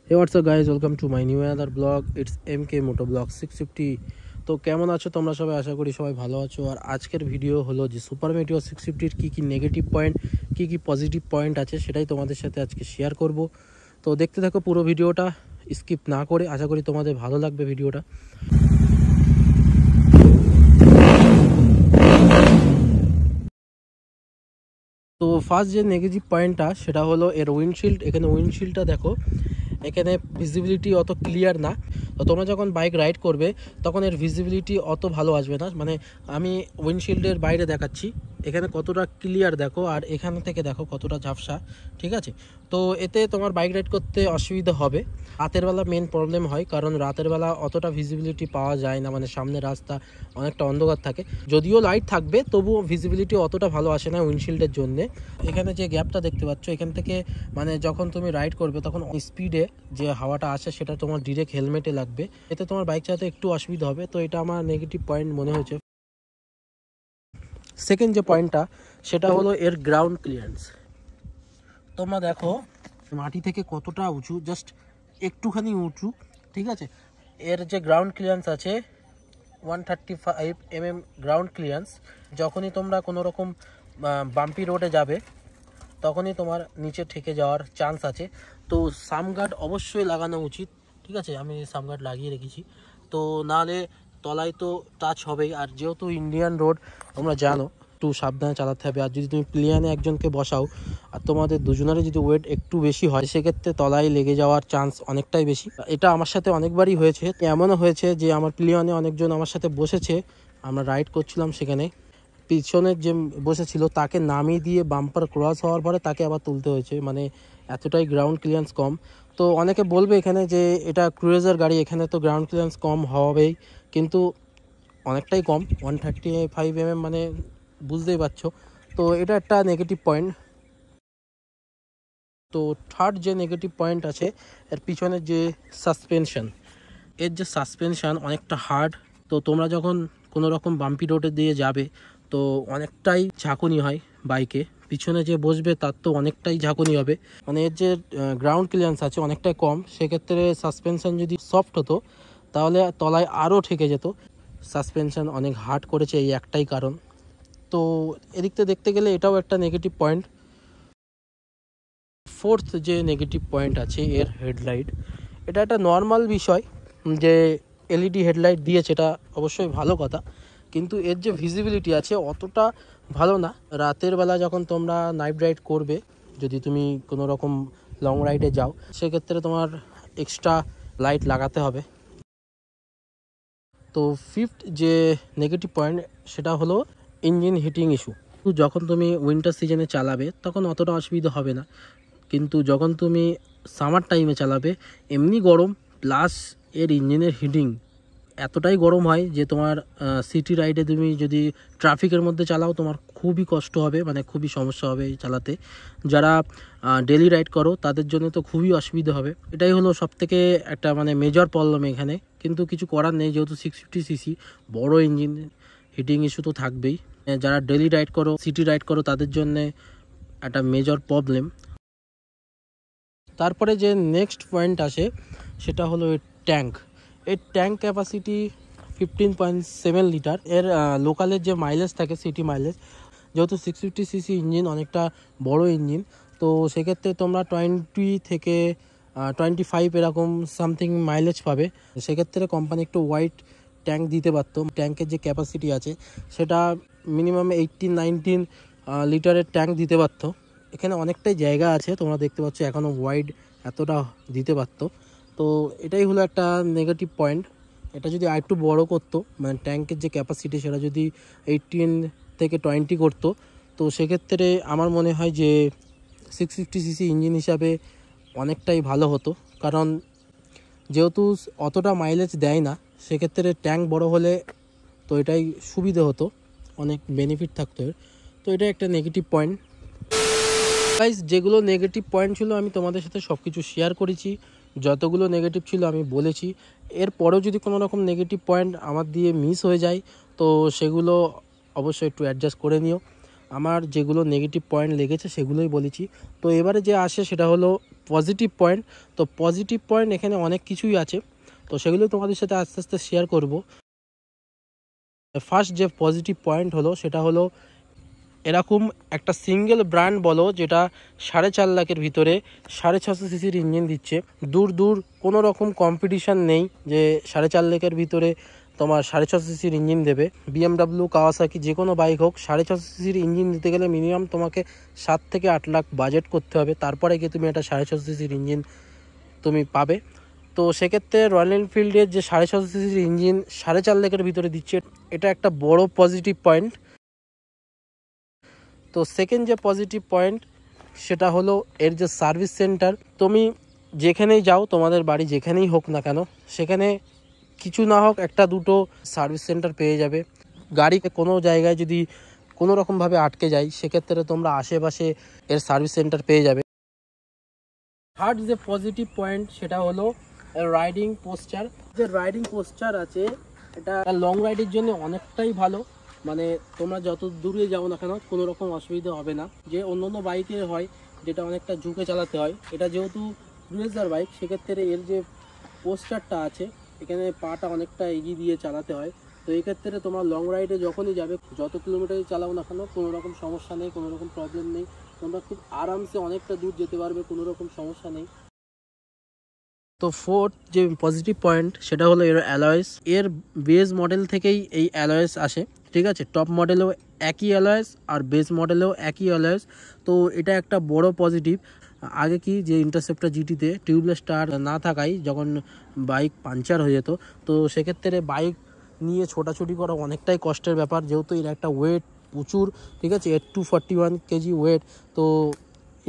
Hey, what's up guys, welcome to my new another blog. It's MK Moto Blog 650. তো কেমন আছো তোমরা সবাই? আশা করি সবাই ভালো আছো। আর আজকের ভিডিও হলো যে সুপার মেটিও 650 এর কি নেগেটিভ পয়েন্ট, কি পজিটিভ পয়েন্ট আছে সেটাই তোমাদের সাথে আজকে শেয়ার করব। তো দেখতে থাকো পুরো ভিডিওটা স্কিপ না করে। আশা করি তোমাদের ভালো লাগবে ভিডিওটা। তো ফার্স্ট যে নেগেটিভ পয়েন্টটা সেটা হলো এর উইন্ডশিল্ড। এখানে উইন্ডশিল্ডটা দেখো, এখানে ভিজিবিলিটি অত ক্লিয়ার না। তো তোমরা যখন বাইক রাইড করবে তখন এর ভিজিবিলিটি অত ভালো আসবে না। মানে আমি উইন্ডশিল্ডের বাইরে দেখাচ্ছি, এখানে কতটা ক্লিয়ার দেখো, আর এখান থেকে দেখো কতটা ঝাপসা, ঠিক আছে? তো এতে তোমার বাইক রাইড করতে অসুবিধা হবে। রাতের বেলা মেন প্রবলেম হয়, কারণ রাতের বেলা অতটা ভিজিবিলিটি পাওয়া যায় না, মানে সামনে রাস্তা অনেকটা অন্ধকার থাকে। যদিও লাইট থাকবে তবুও ভিজিবিলিটি অতটা ভালো আসে না উইন্ডশিল্ডের জন্য। এখানে যে গ্যাপটা দেখতে পাচ্ছ, এখান থেকে মানে যখন তুমি রাইড করবে তখন স্পিডে যে হাওয়াটা আসে সেটা তোমার ডিরেক্ট হেলমেটে লাগবে, এতে তোমার বাইক চালাতে একটু অসুবিধা হবে। তো এটা আমার নেগেটিভ পয়েন্ট মনে হয়েছে। সেকেন্ড যে পয়েন্টটা সেটা হলো এর গ্রাউন্ড ক্লিয়ারেন্স। তোমরা দেখো মাটি থেকে কতটা উঁচু, জাস্ট একটুখানি উঁচু, ঠিক আছে? এর যে গ্রাউন্ড ক্লিয়ারেন্স আছে 135 mm গ্রাউন্ড ক্লিয়ারেন্স। যখনই তোমরা কোনো রকম বাম্পি রোডে যাবে তখনই তোমার নিচে ঠেকে যাওয়ার চান্স আছে। তো সামগার্ড অবশ্যই লাগানো উচিত, ঠিক আছে? আমি সামগার্ড লাগিয়ে রেখেছি। তো নাহলে তলায় তো টাচ হবেই। আর যেহেতু ইন্ডিয়ান রোড তোমরা জানো, একটু সাবধানে চালাতে হবে। আর যদি তুমি প্লেনে একজনকে বসাও আর তোমাদের দুজনেরই যদি ওয়েট একটু বেশি হয়, সেক্ষেত্রে তলায় লেগে যাওয়ার চান্স অনেকটাই বেশি। এটা আমার সাথে অনেকবারই হয়েছে। এমনও হয়েছে যে আমার প্লেনে অনেকজন আমার সাথে বসেছে, আমরা রাইড করছিলাম, সেখানে পিছনের যে বসেছিল তাকে নামিয়ে দিয়ে বাম্পার ক্রস হওয়ার পরে তাকে আবার তুলতে হয়েছে, মানে এতটাই গ্রাউন্ড ক্লিয়ারেন্স কম। তো অনেকে বলবে এখানে যে এটা ক্রুজার গাড়ি, এখানে তো গ্রাউন্ড ক্লিয়ারেন্স কম হবেই, কিন্তু অনেকটাই কম। 135 mm মানে বুঝতেই পারছো। তো এটা একটা নেগেটিভ পয়েন্ট। তো থার্ড যে নেগেটিভ পয়েন্ট আছে এর পিছনের যে সাসপেনশন, এর যে সাসপেনশন অনেকটা হার্ড। তো তোমরা যখন কোনো রকম বাম্পি রোডে দিয়ে যাবে তো অনেকটাই ঝাঁকুনি হয় বাইকে, পিছনে যে বসবে তার তো অনেকটাই ঝাঁকুনি হবে। মানে এর যে গ্রাউন্ড ক্লিয়ারেন্স আছে অনেকটাই কম, সেক্ষেত্রে সাসপেনশন যদি সফট হতো তাহলে তলায় আরও ঠেকে যেত। সাসপেনশন অনেক হার্ড করেছে, এই একটাই কারণ। তো এদিক থেকে দেখতে গেলে এটাও একটা নেগেটিভ পয়েন্ট। ফোর্থ যে নেগেটিভ পয়েন্ট আছে এর হেডলাইট। এটা একটা নর্মাল বিষয় যে এলইডি হেডলাইট দিয়েছে, এটা অবশ্যই ভালো কথা, কিন্তু এর যে ভিজিবিলিটি আছে অতটা ভালো না। রাতের বেলা যখন তোমরা নাইট রাইড করবে, যদি তুমি কোনো রকম লং রাইডে যাও, সেক্ষেত্রে তোমার এক্সট্রা লাইট লাগাতে হবে। তো ফিফথ যে নেগেটিভ পয়েন্ট সেটা হলো ইঞ্জিন হিটিং ইস্যু। যখন তুমি উইন্টার সিজনে চালাবে তখন অতটা অসুবিধা হবে না, কিন্তু যখন তুমি সামার টাইমে চালাবে এমনি গরম, প্লাস এর ইঞ্জিনের হিটিং এতটাই গরম হয় যে তোমার সিটি রাইডে তুমি যদি ট্রাফিকের মধ্যে চালাও তোমার খুবই কষ্ট হবে, মানে খুবই সমস্যা হবে চালাতে। যারা ডেলি রাইড করো তাদের জন্য তো খুবই অসুবিধা হবে। এটাই হলো সবথেকে একটা মানে মেজর প্রবলেম এখানে, কিন্তু কিছু করার নেই, যেহেতু 650cc বড় ইঞ্জিন, হিটিং ইস্যু তো থাকবেই। যারা ডেলি রাইড করো, সিটি রাইড করো, তাদের জন্য একটা মেজর প্রবলেম। তারপরে যে নেক্সট পয়েন্ট আসে সেটা হলো এর ট্যাঙ্ক। এর ট্যাঙ্ক ক্যাপাসিটি 15.7 লিটার। এর লোকালের যে মাইলেজ থাকে, সিটি মাইলেজ, যেহেতু 650cc ইঞ্জিন অনেকটা বড় ইঞ্জিন, তো সেক্ষেত্রে তোমরা 20 থেকে 25 এরকম সামথিং মাইলেজ পাবে। সেক্ষেত্রে কোম্পানি একটু ওয়াইড ট্যাঙ্ক দিতে পারতো। ট্যাঙ্কের যে ক্যাপাসিটি আছে সেটা মিনিমাম 18-19 লিটারের ট্যাঙ্ক দিতে পারতো। এখানে অনেকটাই জায়গা আছে, তোমরা দেখতে পাচ্ছ, এখনও ওয়াইড এতটা দিতে পারতো। তো এটাই হলো একটা নেগেটিভ পয়েন্ট। এটা যদি আরেকটু বড় করতো, মানে ট্যাঙ্কের যে ক্যাপাসিটি সেটা যদি 18 থেকে 20 করতো, তো সেক্ষেত্রে আমার মনে হয় যে 650cc ইঞ্জিন হিসাবে অনেকটাই ভালো হতো। কারণ যেহেতু অতটা মাইলেজ দেয় না, সেক্ষেত্রে ট্যাঙ্ক বড় হলে তো এটাই সুবিধে হতো, অনেক বেনিফিট থাকতো এর। তো এটা একটা নেগেটিভ পয়েন্ট। গাইস, যেগুলো নেগেটিভ পয়েন্ট ছিল আমি তোমাদের সাথে সব কিছু শেয়ার করেছি, যতগুলো নেগেটিভ ছিল আমি বলেছি। এরপরেও যদি কোনো রকম নেগেটিভ পয়েন্ট আমার দিয়ে মিস হয়ে যায় তো সেগুলো অবশ্যই একটু অ্যাডজাস্ট করে নিও। আমার যেগুলো নেগেটিভ পয়েন্ট লেগেছে সেগুলোই বলেছি। তো এবারে যে আসে সেটা হলো পজিটিভ পয়েন্ট। তো পজিটিভ পয়েন্ট এখানে অনেক কিছুই আছে, তো সেগুলো তোমাদের সাথে আস্তে আস্তে শেয়ার করব। ফার্স্ট যে পজিটিভ পয়েন্ট হলো সেটা হলো এরকম একটা সিঙ্গেল ব্র্যান্ড বলো যেটা 4.5 লাখের ভিতরে 650 সিসির ইঞ্জিন দিচ্ছে। দূর দূর কোনো রকম কম্পিটিশান নেই যে 4.5 লাখের ভিতরে তোমার 650 সিসির ইঞ্জিন দেবে। BMW, কাওয়াসাকি যে কোনো বাইক হোক 650 সিসির ইঞ্জিন দিতে গেলে মিনিমাম তোমাকে 7 থেকে 8 লাখ বাজেট করতে হবে, তারপরে গিয়ে তুমি একটা 650 সিসির ইঞ্জিন তুমি পাবে। তো সেক্ষেত্রে রয়্যাল এনফিল্ডের যে 650 সিসির ইঞ্জিন 4.5 লাখের ভিতরে দিচ্ছে, এটা একটা বড় পজিটিভ পয়েন্ট। তো সেকেন্ড যে পজিটিভ পয়েন্ট সেটা হলো এর যে সার্ভিস সেন্টার। তুমি যেখানেই যাও, তোমাদের বাড়ি যেখানেই হোক না কেন, সেখানে কিছু না হোক একটা দুটো সার্ভিস সেন্টার পেয়ে যাবে। গাড়ি কোনো জায়গায় যদি কোনো রকমভাবে আটকে যায়, সেক্ষেত্রে তোমরা আশেপাশে এর সার্ভিস সেন্টার পেয়ে যাবে। থার্ড যে পজিটিভ পয়েন্ট সেটা হলো রাইডিং পোস্টার। যে রাইডিং পোস্টার আছে এটা লং রাইডের জন্য অনেকটাই ভালো। মানে তোমরা যত দূরে যাও না কেন কোনো রকম অসুবিধা হবে না। যে অন্য অন্য বাইকে হয় যেটা অনেকটা ঝুঁকে চালাতে হয়, এটা যেহেতু ক্রুজার বাইক, সেক্ষেত্রে এর যে পোস্টারটা আছে এখানে পাটা অনেকটা এগিয়ে দিয়ে চালাতে হয়। তো এই ক্ষেত্রে তোমার লং রাইডে যখনই যাবে, যত কিলোমিটারই চালাও না কেন, কোনো রকম সমস্যা নেই, কোনো রকম প্রবলেম নেই, তোমরা খুব আরামসে অনেকটা দূর যেতে পারবে, কোনো রকম সমস্যা নেই। তো ফোর্থ যে পজিটিভ পয়েন্ট সেটা হলো এর অ্যালয়েস। এর বেস মডেল থেকেই এই অ্যালয়েস আসে, ঠিক আছে। টপ মডেলেও একই অ্যালয়েস আর বেস মডেলেও একই অ্যালয়েস। তো এটা একটা বড় পজিটিভ। আগে কি যে ইন্টারসেপ্টর জিটিতে টিউবলেস টায়ার না থাকায় যখন বাইক পাঞ্চার হয়ে যেত, তো সেক্ষেত্রে বাইক নিয়ে ছোটাছুটি করা অনেকটাই কষ্টের ব্যাপার, যেহেতু এর একটা ওয়েট প্রচুর, ঠিক আছে, 241 কেজি ওয়েট। তো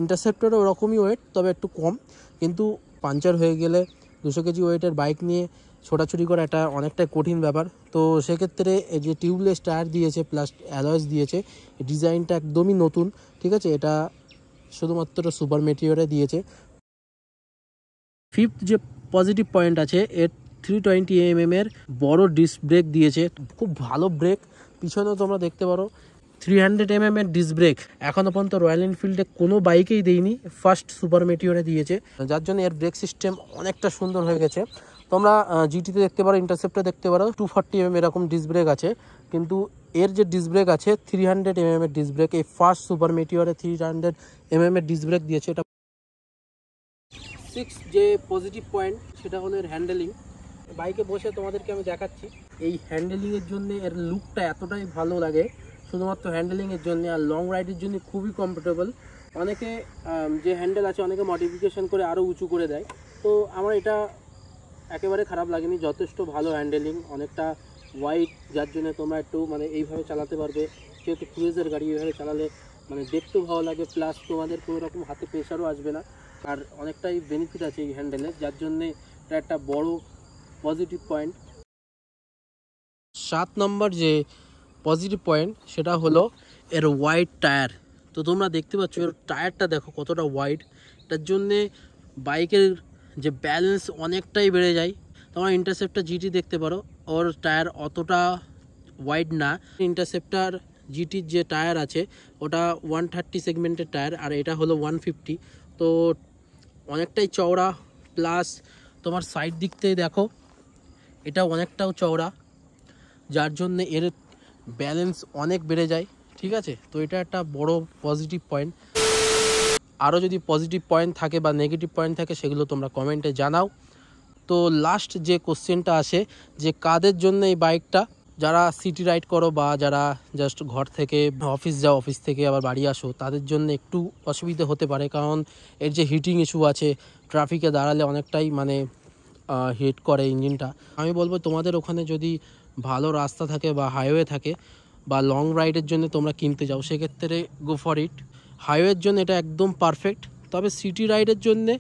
ইন্টারসেপ্টরও ওরকমই ওয়েট, তবে একটু কম, কিন্তু পাঞ্চার হয়ে গেলে 200 কেজি ওয়েটের বাইক নিয়ে ছোটাছুটি করা এটা অনেকটাই কঠিন ব্যাপার। তো সেক্ষেত্রে এই যে টিউবলেস টায়ার দিয়েছে প্লাস অ্যালয়েস দিয়েছে, ডিজাইনটা একদমই নতুন, ঠিক আছে। এটা শুধুমাত্র সুপার মেটিওরে দিয়েছে। ফিফথ যে পজিটিভ পয়েন্ট আছে, এর 320 এর বড় ডিস্ক ব্রেক দিয়েছে, খুব ভালো ব্রেক। পিছনেও তোমরা দেখতে পারো 300 এর ডিস্ক ব্রেক এখনও পর্যন্ত রয়্যাল এনফিল্ডে কোনো বাইকেই দেয়নি, ফার্স্ট সুপার মেটিওরে দিয়েছে, যার জন্য এর ব্রেক সিস্টেম অনেকটা সুন্দর হয়ে গেছে। তোমরা জিটিতে দেখতে পারো, ইন্টারসেপ্টে দেখতে পারো 240 এরকম ডিস্ক ব্রেক আছে, কিন্তু এর যে ডিস্ক ব্রেক আছে 300 এর ডিস্ক ব্রেক। এই ফার্স্ট সুপার মেটিওরে 300 এর ডিস্ক ব্রেক দিয়েছে। এটা সিক্স যে পজিটিভ পয়েন্ট সেটা হলো এর হ্যান্ডেলিং। বাইকে বসে তোমাদেরকে আমি দেখাচ্ছি, এই হ্যান্ডেলিংয়ের জন্য এর লুকটা এতটাই ভালো লাগে, শুধুমাত্র হ্যান্ডেলিংয়ের জন্য। আর লং রাইডের জন্য খুবই কমফোর্টেবল। অনেকে যে হ্যান্ডেল আছে অনেকে মডিফিকেশন করে আরও উঁচু করে দেয়, তো আমার এটা একেবারে খারাপ লাগেনি, যথেষ্ট ভালো হ্যান্ডেলিং, অনেকটা ওয়াইড, যার জন্য তোমরা একটু মানে এইভাবে চালাতে পারবে। যেহেতু ক্রুজের গাড়ি, এইভাবে চালালে মানে দেখতেও ভালো লাগে, প্লাস তোমাদের কোনো রকম হাতে প্রেশারও আসবে না। আর অনেকটাই বেনিফিট আছে এই হ্যান্ডেলের, যার জন্যে এটা একটা বড় পজিটিভ পয়েন্ট। 7 নম্বর যে পজিটিভ পয়েন্ট সেটা হলো এর ওয়াইড টায়ার। তো তোমরা দেখতে পাচ্ছ এর টায়ারটা দেখো কতটা ওয়াইড, এটার জন্যে বাইকের যে ব্যালেন্স অনেকটাই বেড়ে যায়। তোমরা ইন্টারসেপ্টর জিটি দেখতে পারো, ওর টায়ার অতটা ওয়াইড না। ইন্টারসেপ্টর জিটির যে টায়ার আছে ওটা 130 সেগমেন্টের টায়ার, আর এটা হলো 150। তো অনেকটাই চওড়া, প্লাস তোমার সাইড দিক থেকে দেখো এটা অনেকটাও চওড়া, যার জন্য এর ব্যালেন্স অনেক বেড়ে যায়, ঠিক আছে। তো এটা একটা বড় পজিটিভ পয়েন্ট। আরও যদি পজিটিভ পয়েন্ট থাকে বা নেগেটিভ পয়েন্ট থাকে সেগুলো তোমরা কমেন্টে জানাও। তো লাস্ট যে কোশ্চেনটা আসে যে কাদের জন্য এই বাইকটা, যারা সিটি রাইড করো বা যারা জাস্ট ঘর থেকে অফিস যাও, অফিস থেকে আবার বাড়ি আসো, তাদের জন্য একটু অসুবিধা হতে পারে, কারণ এর যে হিটিং ইস্যু আছে, ট্রাফিকে দাঁড়ালে অনেকটাই মানে হিট করে ইঞ্জিনটা। আমি বলবো তোমাদের ওখানে যদি ভালো রাস্তা থাকে বা হাইওয়ে থাকে বা লং রাইডের জন্য তোমরা কিনতে যাও, সেক্ষেত্রে গো ফর ইট। হাইওয়ের জন্য এটা একদম পারফেক্ট, তবে সিটি রাইডের জন্যে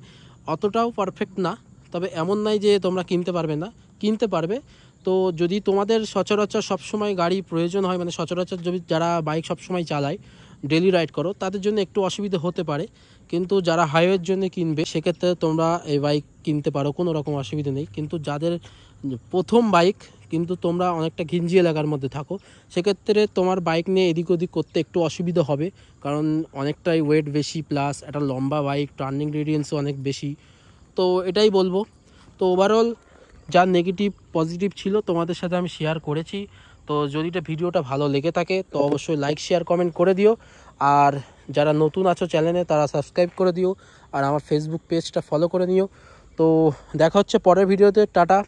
অতটাও পারফেক্ট না। তবে এমন নাই যে তোমরা কিনতে পারবে না, কিনতে পারবে। তো যদি তোমাদের সচরাচর সবসময় গাড়ি প্রয়োজন হয়, মানে সচরাচর যদি যারা বাইক সবসময় চালায়, ডেলি রাইড করো, তাদের জন্য একটু অসুবিধা হতে পারে। কিন্তু যারা হাইওয়ের জন্য কিনবে সেক্ষেত্রে তোমরা এই বাইক কিনতে পারো, কোনো রকম অসুবিধা নেই। কিন্তু যাদের প্রথম বাইক কিন্তু তোমরা অনেকটা ঘিঞ্জি এলাকার মধ্যে থাকো, সেক্ষেত্রে তোমার বাইক নিয়ে এদিক ওদিক করতে একটু অসুবিধা হবে, কারণ অনেকটাই ওয়েট বেশি, প্লাস একটা লম্বা বাইক, টার্নিং রেডিয়েন্সও অনেক বেশি। তো এটাই বলবো। তো ওভারঅল যা নেগেটিভ পজিটিভ ছিল তোমাদের সাথে আমি শেয়ার করেছি। তো যদি ভিডিওটা ভালো লেগে থাকে তো অবশ্যই লাইক শেয়ার কমেন্ট করে দিও, আর যারা নতুন আছো চ্যানেলে তারা সাবস্ক্রাইব করে দিও, আর আমার ফেসবুক পেজটা ফলো করে নিও। তো দেখা হচ্ছে পরের ভিডিওতে। টাটা।